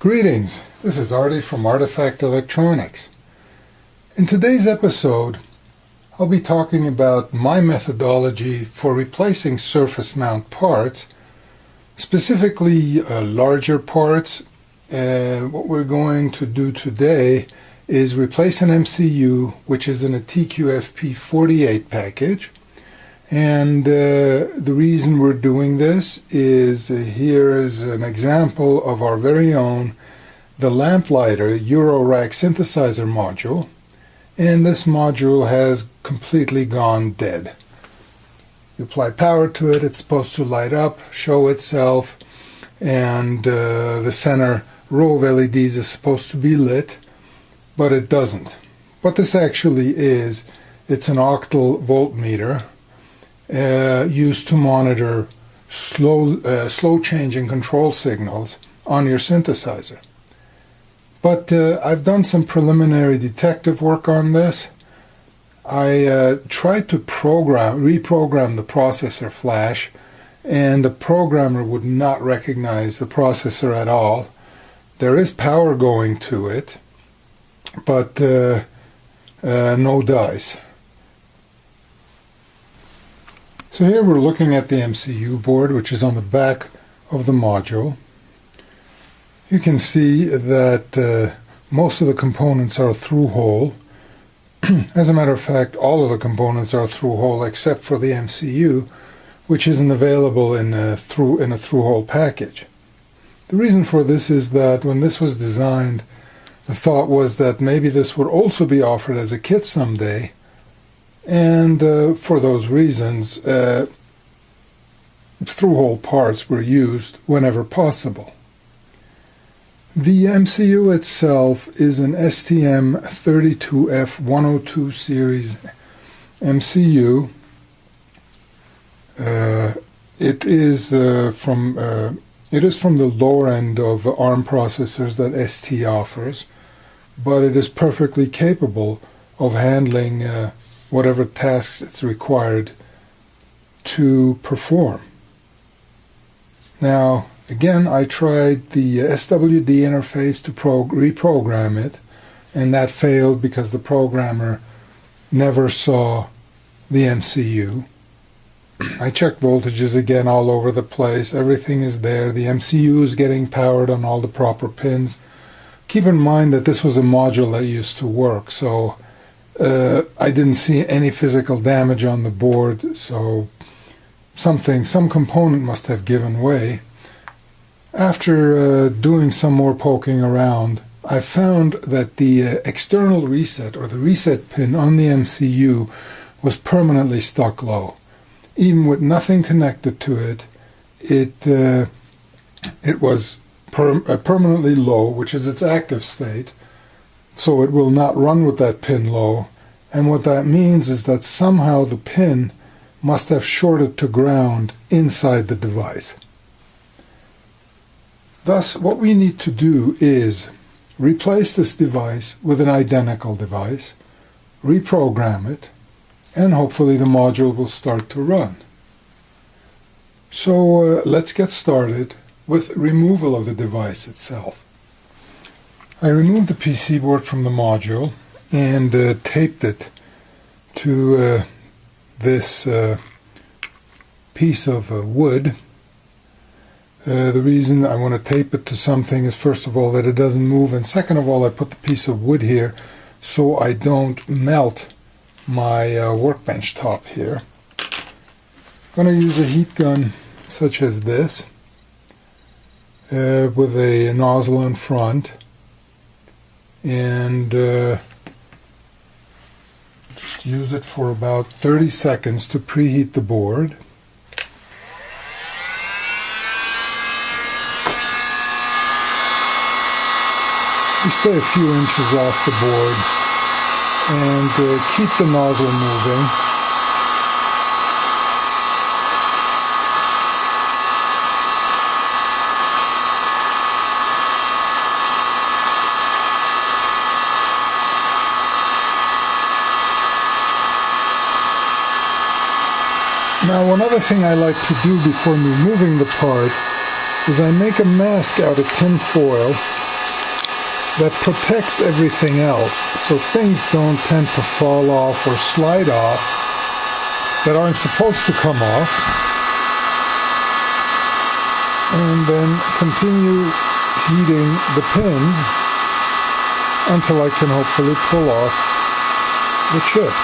Greetings, this is Artie from Artifact Electronics. In today's episode, I'll be talking about my methodology for replacing surface mount parts, specifically larger parts. What we're going to do today is replace an MCU, which is in a TQFP48 package. And the reason we're doing this is here is an example of our very own, the Lamplighter Eurorack synthesizer module. And this module has completely gone dead. You apply power to it, it's supposed to light up, show itself, and the center row of LEDs is supposed to be lit, but it doesn't. What this actually is, it's an octal voltmeter used to monitor slow changing control signals on your synthesizer. But I've done some preliminary detective work on this. I tried to reprogram the processor flash, and the programmer would not recognize the processor at all. There is power going to it, but no dies. So here we're looking at the MCU board, which is on the back of the module. You can see that most of the components are through-hole. As a matter of fact, all of the components are through-hole except for the MCU, which isn't available in a through-hole package. The reason for this is that when this was designed, the thought was that maybe this would also be offered as a kit someday. And for those reasons, through-hole parts were used whenever possible. The MCU itself is an STM32F 102 series MCU. It is from the lower end of ARM processors that ST offers, but it is perfectly capable of handling whatever tasks it's required to perform. Now, again, I tried the SWD interface to reprogram it, and that failed because the programmer never saw the MCU. I checked voltages again all over the place. Everything is there. The MCU is getting powered on all the proper pins. Keep in mind that this was a module that used to work, so I didn't see any physical damage on the board, so some component must have given way. After doing some more poking around, I found that the external reset, or the reset pin on the MCU, was permanently stuck low. Even with nothing connected to it, it was permanently low, which is its active state. So it will not run with that pin low, and what that means is that somehow the pin must have shorted to ground inside the device. Thus, what we need to do is replace this device with an identical device, reprogram it, and hopefully the module will start to run. So let's get started with removal of the device itself. I removed the PC board from the module and taped it to this piece of wood. The reason I want to tape it to something is, first of all, that it doesn't move, and second of all, I put the piece of wood here so I don't melt my workbench top here. I'm going to use a heat gun such as this with a nozzle in front, and just use it for about 30 seconds to preheat the board. We stay a few inches off the board and keep the nozzle moving. Now, one other thing I like to do before removing the part is I make a mask out of tin foil that protects everything else, so things don't tend to fall off or slide off that aren't supposed to come off. And then continue heating the pins until I can hopefully pull off the chip.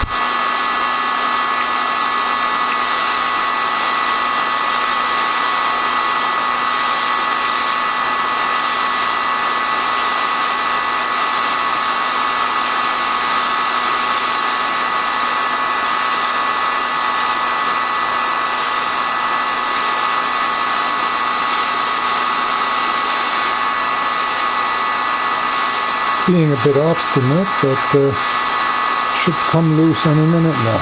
Being a bit obstinate, but should come loose any minute now.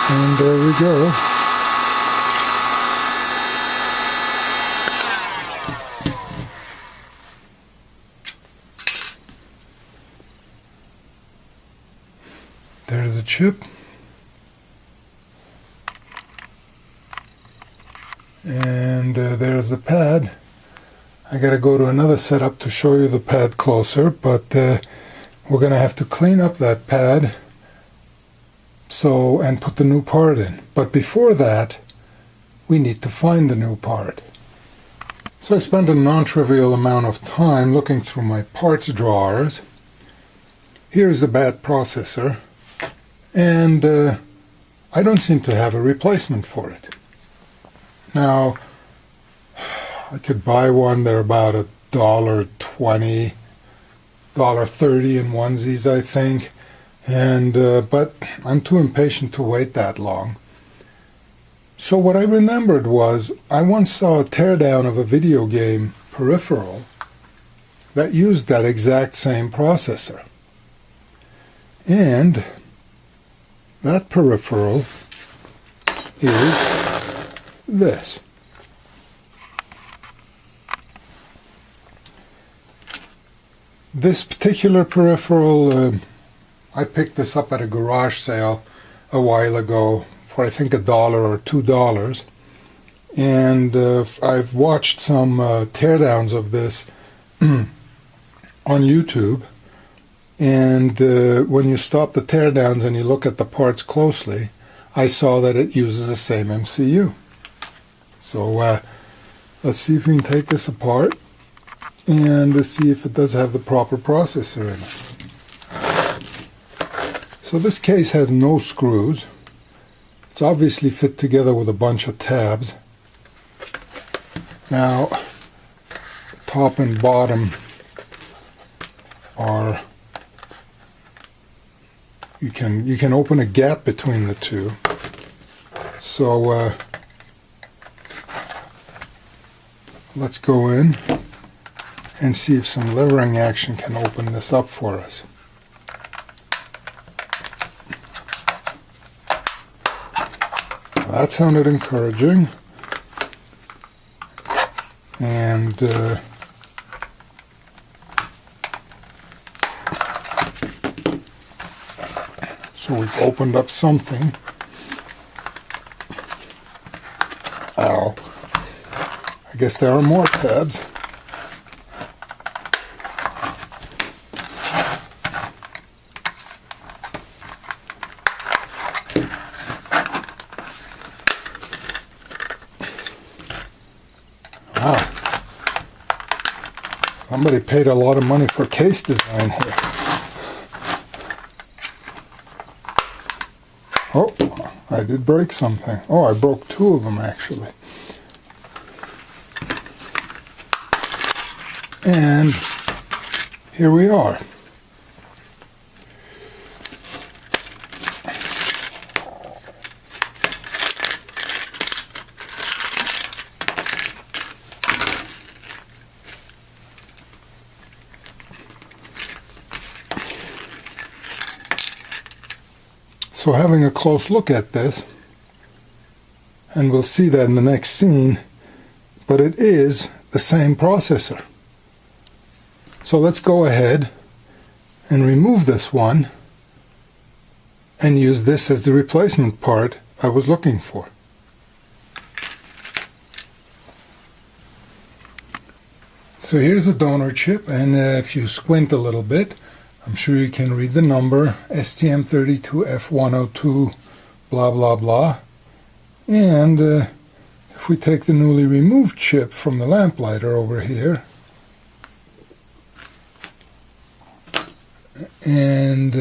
And there we go. There's a chip, and there's the pad. I gotta go to another setup to show you the pad closer, but we're gonna have to clean up that pad and put the new part in. But before that, we need to find the new part. So I spent a non-trivial amount of time looking through my parts drawers. Here's the bad processor. And I don't seem to have a replacement for it. Now, I could buy one. They're about $1.20, $1.30 in onesies, I think. And but I'm too impatient to wait that long. So what I remembered was I once saw a teardown of a video game peripheral that used that exact same processor. And that peripheral is this. This particular peripheral, I picked this up at a garage sale a while ago for I think $1 or $2. And I've watched some teardowns of this on YouTube. And when you stop the teardowns and you look at the parts closely, I saw that it uses the same MCU. So let's see if we can take this apart and see if it does have the proper processor in it. So this case has no screws. It's obviously fit together with a bunch of tabs. Now, the top and bottom are... You can open a gap between the two. So let's go in and see if some levering action can open this up for us. That sounded encouraging. And so we've opened up something. Ow. I guess there are more tabs. Wow. Somebody paid a lot of money for case design here. Oh, I did break something. Oh, I broke two of them actually. And here we are. So having a close look at this, and we'll see that in the next scene, but it is the same processor. So let's go ahead and remove this one and use this as the replacement part I was looking for. So here's the donor chip, and if you squint a little bit, I'm sure you can read the number, STM32F 102, blah blah blah. And if we take the newly removed chip from the Lamplighter over here, and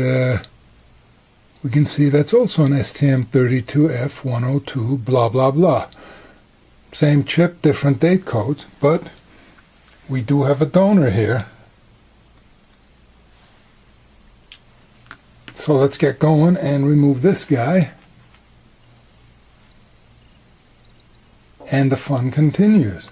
we can see that's also an STM32F 102, blah blah blah. Same chip, different date codes, but we do have a donor here. So let's get going and remove this guy. And the fun continues.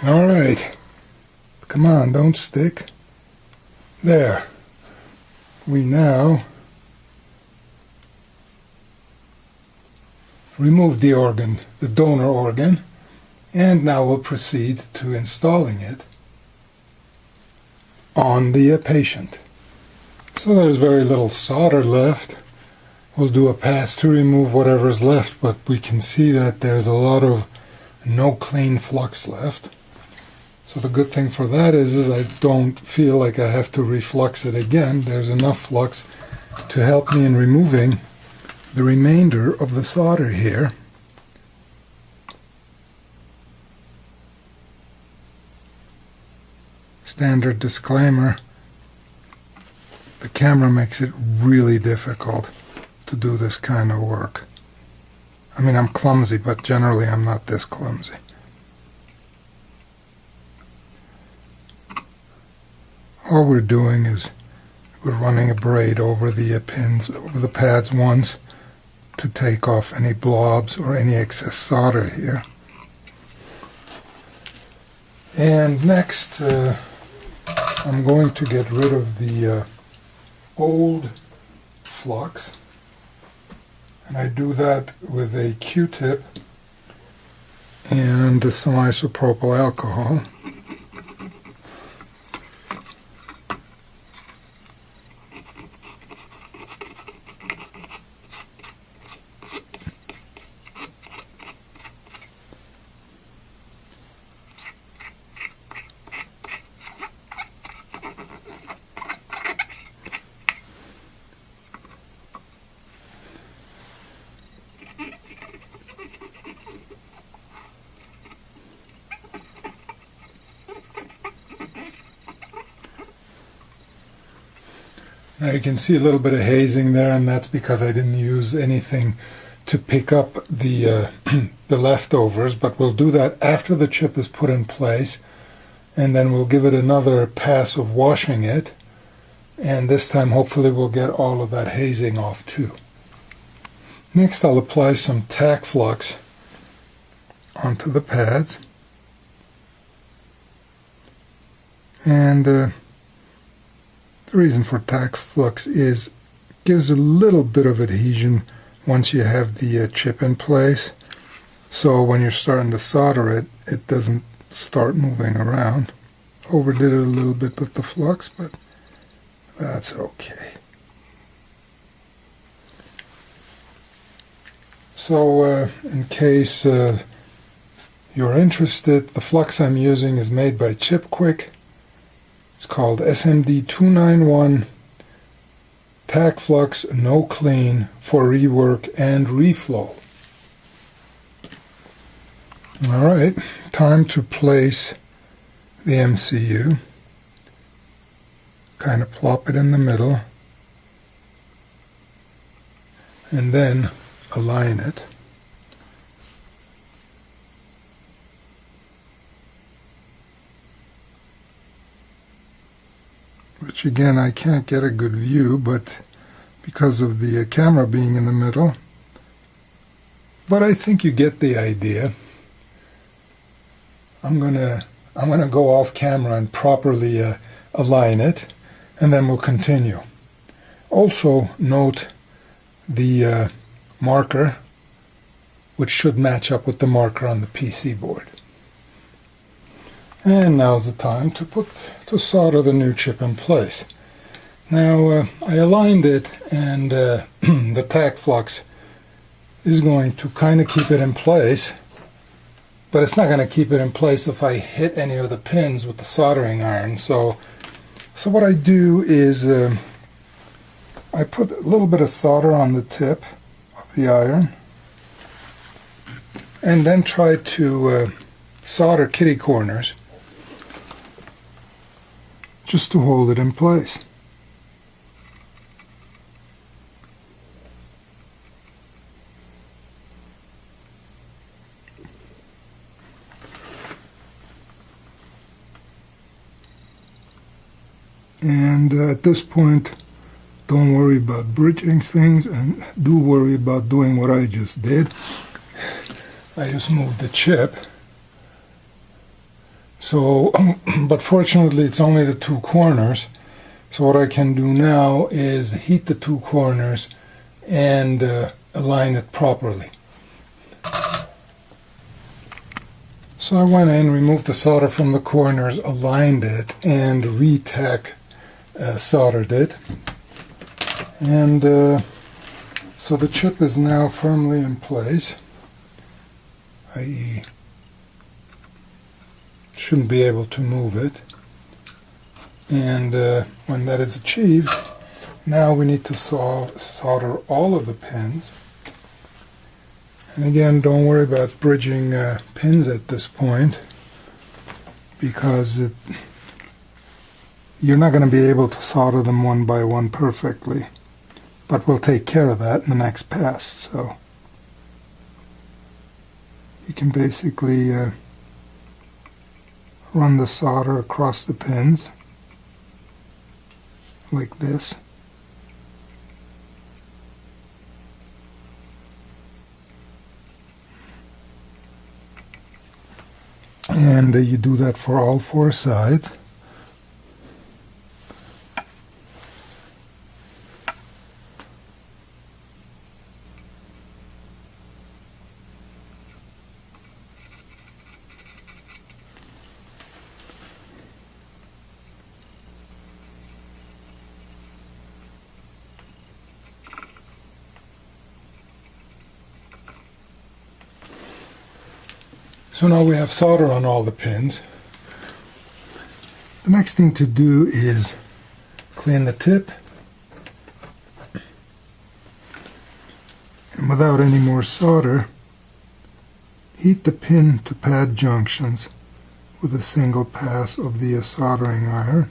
All right, come on, don't stick. There. We now remove the organ, the donor organ, and now we'll proceed to installing it on the patient. So there's very little solder left. We'll do a pass to remove whatever's left, but we can see that there's a lot of no clean flux left. So the good thing for that is I don't feel like I have to reflux it again. There's enough flux to help me in removing the remainder of the solder here. Standard disclaimer, the camera makes it really difficult to do this kind of work. I mean, I'm clumsy, but generally I'm not this clumsy. All we're doing is we're running a braid over the pins, over the pads once to take off any blobs or any excess solder here. And next, I'm going to get rid of the old flux, and I do that with a Q-tip and some isopropyl alcohol. Now you can see a little bit of hazing there, and that's because I didn't use anything to pick up the the leftovers, but we'll do that after the chip is put in place, and then we'll give it another pass of washing it, and this time hopefully we'll get all of that hazing off too. Next I'll apply some Tack flux onto the pads, and the reason for Tack flux is gives a little bit of adhesion once you have the chip in place, so when you're starting to solder it, it doesn't start moving around. Overdid it a little bit with the flux, but that's okay. So in case you're interested, the flux I'm using is made by Chip Quick, It's called SMD291 Tack Flux No Clean for rework and reflow. Alright, time to place the MCU. Kind of plop it in the middle and then align it. Which again, I can't get a good view, but because of the camera being in the middle. But I think you get the idea. I'm gonna go off camera and properly align it, and then we'll continue. Also note the marker, which should match up with the marker on the PC board. And now's the time to solder the new chip in place. Now I aligned it, and the tack flux is going to kind of keep it in place, but it's not going to keep it in place if I hit any of the pins with the soldering iron. So what I do is I put a little bit of solder on the tip of the iron and then try to solder kitty corners just to hold it in place. And at this point, don't worry about bridging things, and do worry about doing what I just did. I just moved the chip. So, but fortunately it's only the two corners. So what I can do now is heat the two corners and align it properly. So I went in, removed the solder from the corners, aligned it, and re-tack soldered it. And so the chip is now firmly in place, i.e. shouldn't be able to move it. And when that is achieved, now we need to solder all of the pins. And again, don't worry about bridging pins at this point, because you're not going to be able to solder them one by one perfectly. But we'll take care of that in the next pass. So you can basically run the solder across the pins like this. And you do that for all four sides. So now we have solder on all the pins. The next thing to do is clean the tip. And without any more solder, heat the pin to pad junctions with a single pass of the soldering iron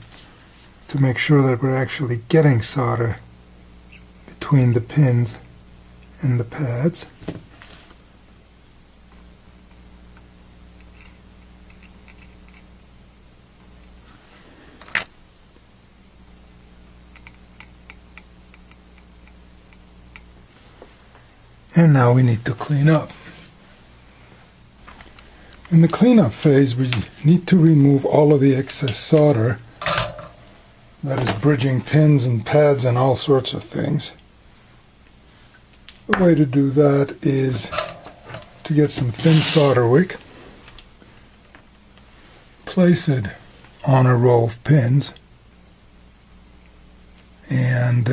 to make sure that we're actually getting solder between the pins and the pads. And now we need to clean up. In the cleanup phase, we need to remove all of the excess solder that is bridging pins and pads and all sorts of things. The way to do that is to get some thin solder wick, place it on a row of pins, and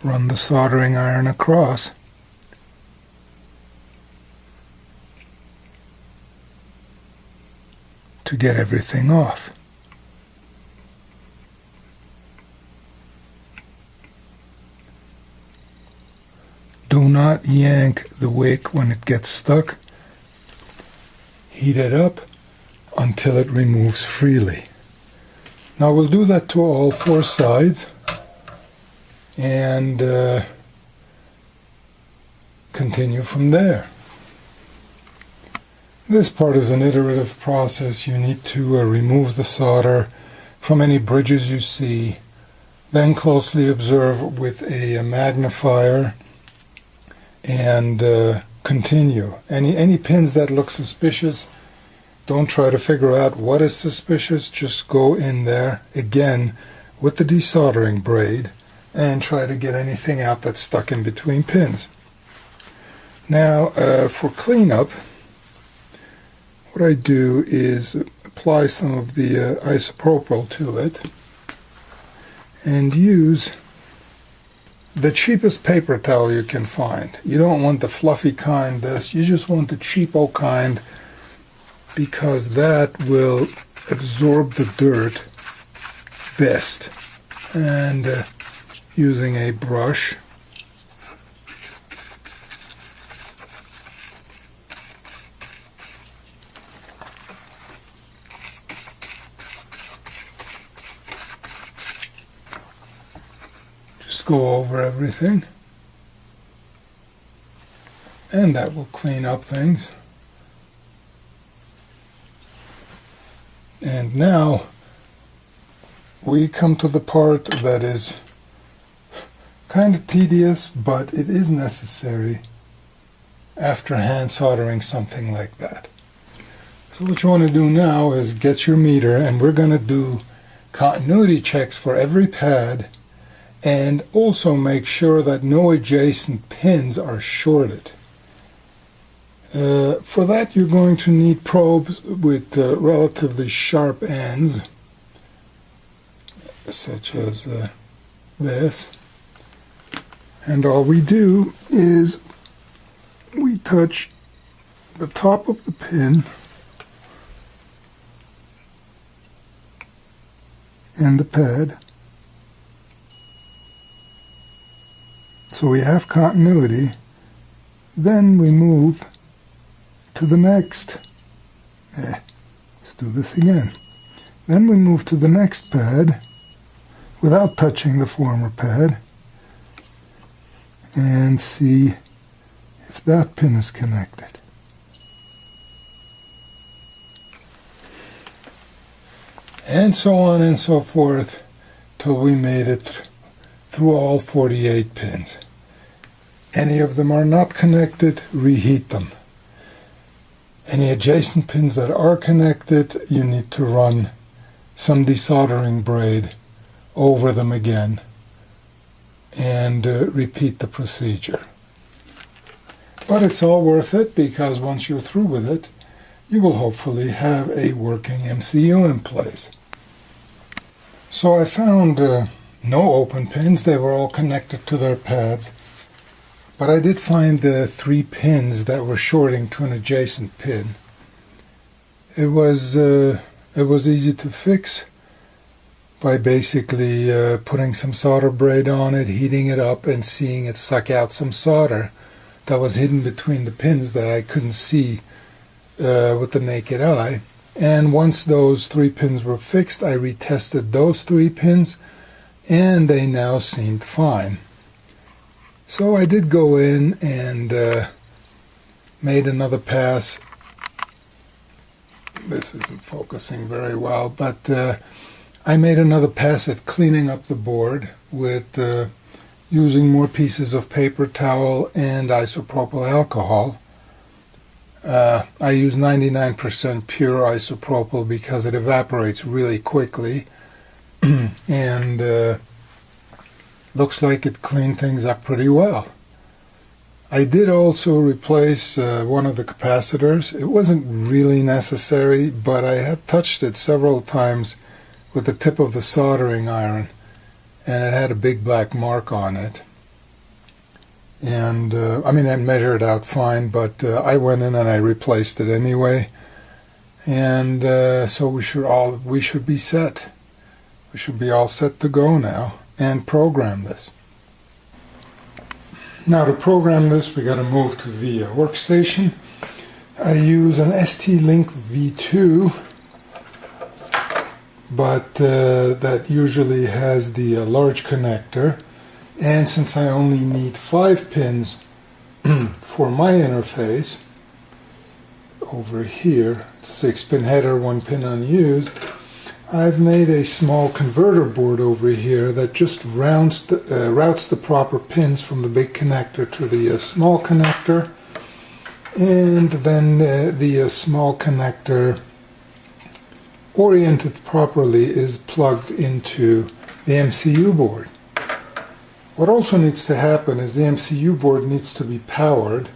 run the soldering iron across. to get everything off. Do not yank the wick when it gets stuck. Heat it up until it removes freely. Now we'll do that to all four sides and continue from there. This part is an iterative process. You need to remove the solder from any bridges you see, then closely observe with a magnifier and continue. Any pins that look suspicious, don't try to figure out what is suspicious, just go in there again with the desoldering braid and try to get anything out that's stuck in between pins. Now for cleanup, what I do is apply some of the isopropyl to it and use the cheapest paper towel you can find. You don't want the fluffy kind, you just want the cheapo kind, because that will absorb the dirt best. And using a brush, just go over everything, and that will clean up things. And now we come to the part that is kind of tedious, but it is necessary after hand soldering something like that. So what you want to do now is get your meter, and we're going to do continuity checks for every pad and also make sure that no adjacent pins are shorted. For that you're going to need probes with relatively sharp ends, such as this. And all we do is we touch the top of the pin and the pad, so we have continuity. Then we move to the next. Let's do this again. Then we move to the next pad without touching the former pad and see if that pin is connected. And so on and so forth till we made it through all 48 pins. Any of them are not connected, reheat them. Any adjacent pins that are connected, you need to run some desoldering braid over them again and repeat the procedure. But it's all worth it, because once you're through with it, you will hopefully have a working MCU in place. So I found no open pins. They were all connected to their pads. But I did find 3 pins that were shorting to an adjacent pin. It was easy to fix by basically putting some solder braid on it, heating it up, and seeing it suck out some solder that was hidden between the pins that I couldn't see with the naked eye. And once those 3 pins were fixed, I retested those 3 pins, and they now seemed fine. So I did go in and made another pass. This isn't focusing very well, but I made another pass at cleaning up the board with using more pieces of paper towel and isopropyl alcohol. I use 99% pure isopropyl because it evaporates really quickly, and looks like it cleaned things up pretty well. I did also replace one of the capacitors. It wasn't really necessary, but I had touched it several times with the tip of the soldering iron, and it had a big black mark on it. And I mean, I measured out fine, but I went in and I replaced it anyway. And so we should be set. We should be all set to go now and program this. Now to program this, we got to move to the workstation. I use an ST-Link V2, but that usually has the large connector. And since I only need 5 pins for my interface, over here, 6-pin header, 1 pin unused, I've made a small converter board over here that just routes the proper pins from the big connector to the small connector, and then the small connector, oriented properly, is plugged into the MCU board. What also needs to happen is the MCU board needs to be powered,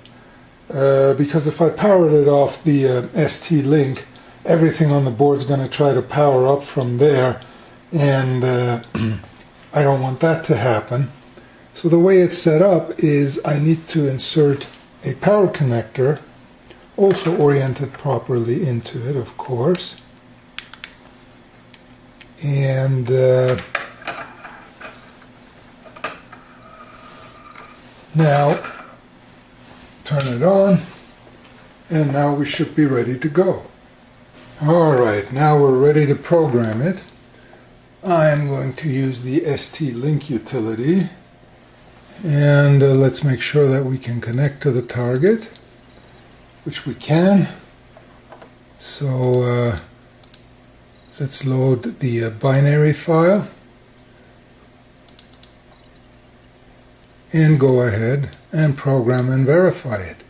because if I powered it off the ST-Link, everything on the board is going to try to power up from there, and I don't want that to happen. So the way it's set up is I need to insert a power connector, also oriented properly into it, of course, and now turn it on, and now we should be ready to go. Alright, now we're ready to program it. I'm going to use the ST-Link utility, and let's make sure that we can connect to the target, which we can. So let's load the binary file and go ahead and program and verify it.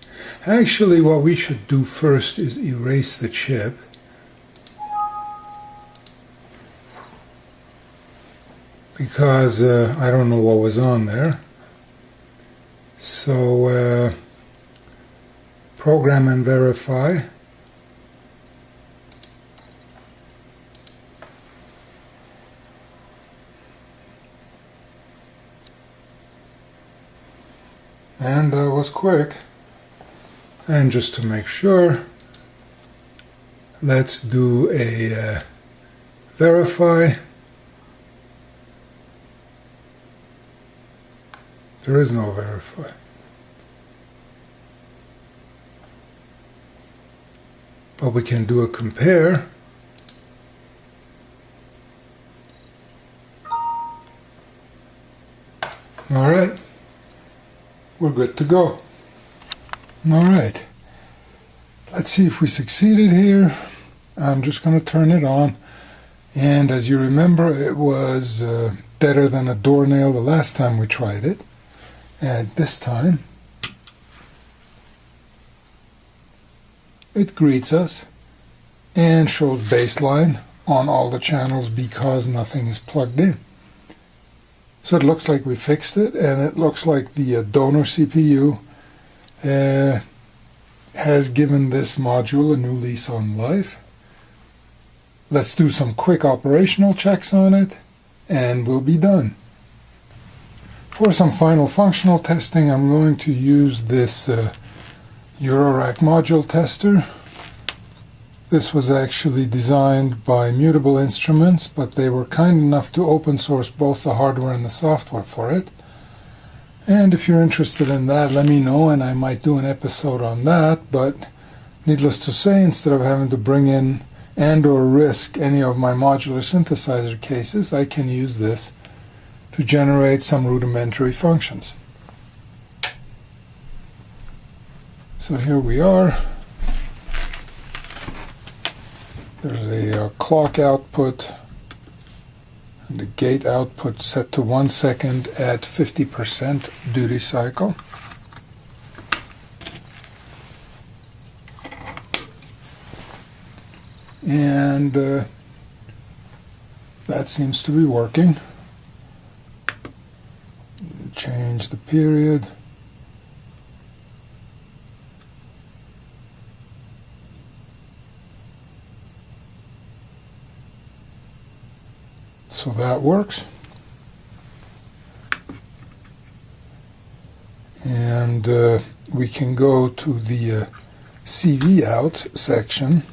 Actually, what we should do first is erase the chip. Because I don't know what was on there. So program and verify. And that was quick. And just to make sure, let's do a verify. There is no verify. But we can do a compare. Alright. We're good to go. Alright. Let's see if we succeeded here. I'm just going to turn it on. And as you remember, it was deader than a doornail the last time we tried it. And this time, it greets us and shows baseline on all the channels because nothing is plugged in. So it looks like we fixed it, and it looks like the donor CPU has given this module a new lease on life. Let's do some quick operational checks on it, and we'll be done. For some final functional testing, I'm going to use this Eurorack module tester. This was actually designed by Mutable Instruments, but they were kind enough to open source both the hardware and the software for it. And if you're interested in that, let me know, and I might do an episode on that. But needless to say, instead of having to bring in and or risk any of my modular synthesizer cases, I can use this to generate some rudimentary functions. So here we are. There's a clock output and the gate output set to 1 second at 50% duty cycle. And that seems to be working. Change the period. So that works. And we can go to the CV out section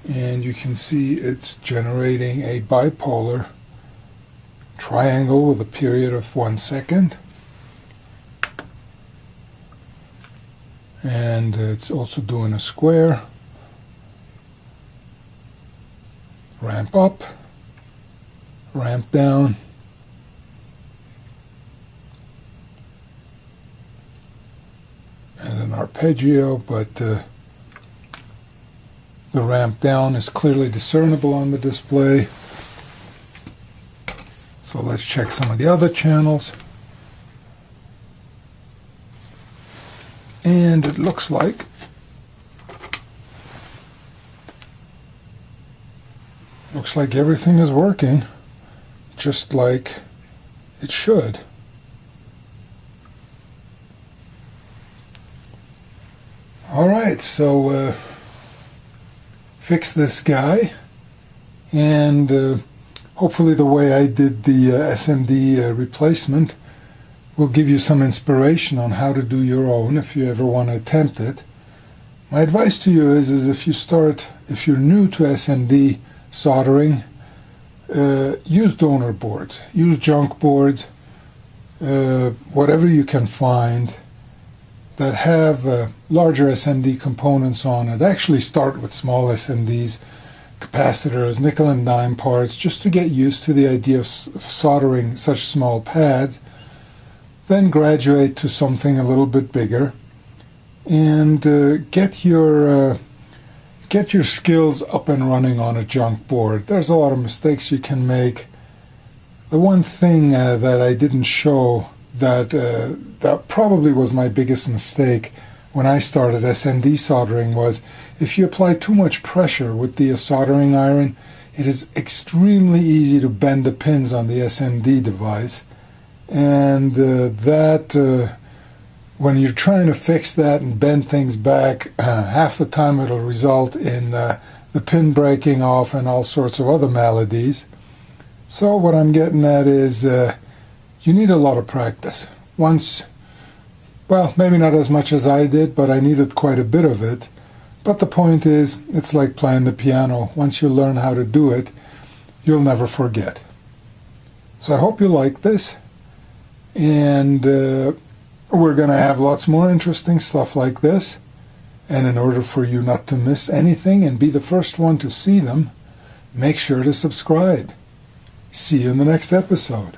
and you can see it's generating a bipolar triangle with a period of 1 second. And it's also doing a square. Ramp up, ramp down, and an arpeggio, but the ramp down is clearly discernible on the display. So let's check some of the other channels. And it looks like everything is working just like it should. Alright, so fix this guy, and hopefully the way I did the SMD replacement will give you some inspiration on how to do your own if you ever want to attempt it. My advice to you is if you're new to SMD soldering, use donor boards, use junk boards, whatever you can find that have larger SMD components on it. Actually start with small SMDs, capacitors, nickel and dime parts, just to get used to the idea of soldering such small pads. Then graduate to something a little bit bigger, and get your skills up and running on a junk board. There's a lot of mistakes you can make. The one thing that I didn't show that probably was my biggest mistake when I started SMD soldering was if you apply too much pressure with the soldering iron, it is extremely easy to bend the pins on the SMD device. And when you're trying to fix that and bend things back, half the time it'll result in the pin breaking off and all sorts of other maladies. So what I'm getting at is you need a lot of practice. Well, maybe not as much as I did, but I needed quite a bit of it. But the point is, it's like playing the piano. Once you learn how to do it, you'll never forget. So I hope you like this. And we're going to have lots more interesting stuff like this. And in order for you not to miss anything and be the first one to see them, make sure to subscribe. See you in the next episode.